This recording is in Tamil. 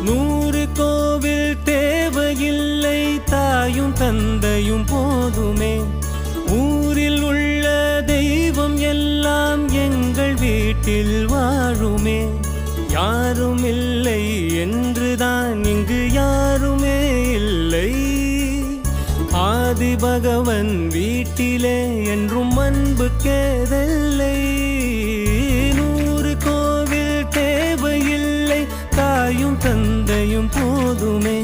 100 கோவில் தேவையில்லை, தாயும் தந்தையும் போதுமே. ஊரில் உள்ள தெய்வம் எல்லாம் எங்கள் வீட்டில் வாழுமே. யாரும் இல்லை என்றுதான் இங்கு யாருமே இல்லை. ஆதி பகவன் வீட்டிலே என்றும் அன்பு கேதல்லை. 100 கோவில் தேவையில்லை, தாயும் தந்தையும் போதுமே.